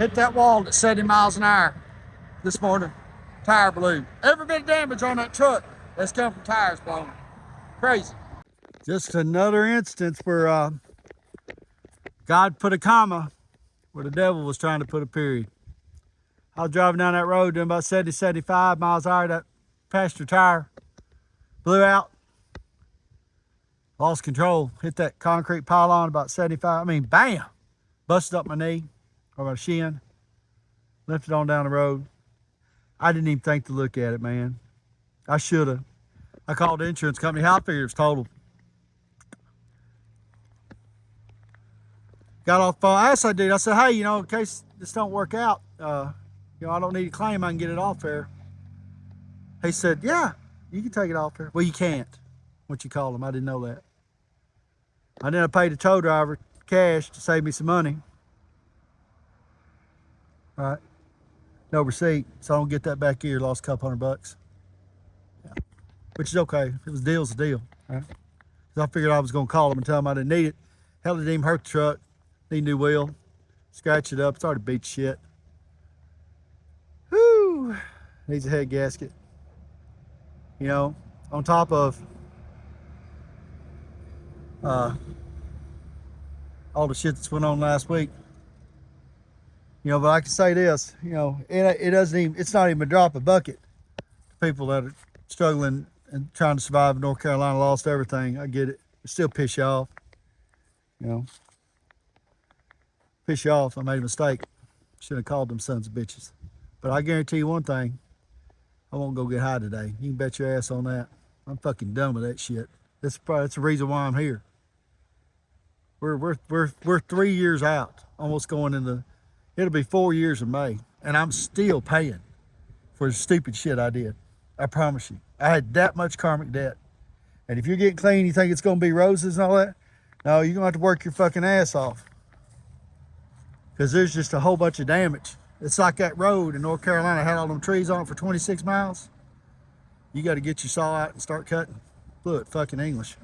Hit that wall at 70 miles an hour this morning. Tire blew. Every bit of damage on that truck that's come from tires blown. Crazy. Just another instance where God put a comma where the devil was trying to put a period. I was driving down that road doing about 70, 75 miles an hour. That passenger tire blew out. Lost control. Hit that concrete pylon about 75. I mean, bam! Busted up my knee or my shin. Lifted on down the road. I didn't even think to look at it, man. I should have. I called the insurance company. How I figured it was total. Got off the phone. I asked that dude, I said, hey, in case this don't work out, I don't need a claim. I can get it off there. He said, yeah, you can take it off there. Well, you can't. What you call them? I didn't know that. And then I paid the tow driver cash to save me some money. All right. No receipt, so I don't get that back here. Lost a couple $100. Yeah. Which is okay. If it was a deal, it's a deal. Right? Because I figured I was going to call them and tell them I didn't need it. Hell, it didn't even hurt the truck. Need a new wheel. Scratch it up. It's already beat shit. Whew. Needs a head gasket. On top of all the shit that's went on last week. But I can say this, it's not even a drop of bucket. People that are struggling and trying to survive in North Carolina, lost everything. I get it. It still piss you off. Piss you off. I made a mistake. Shouldn't have called them sons of bitches. But I guarantee you one thing. I won't go get high today. You can bet your ass on that. I'm fucking done with that shit. That's the reason why I'm here. We're 3 years out. Almost going into, it'll be 4 years in May. And I'm still paying for the stupid shit I did. I promise you. I had that much karmic debt. And if you're getting clean, you think it's going to be roses and all that? No, you're going to have to work your fucking ass off. Because there's just a whole bunch of damage. It's like that road in North Carolina had all them trees on it for 26 miles. You got to get your saw out and start cutting. Fluent fucking English.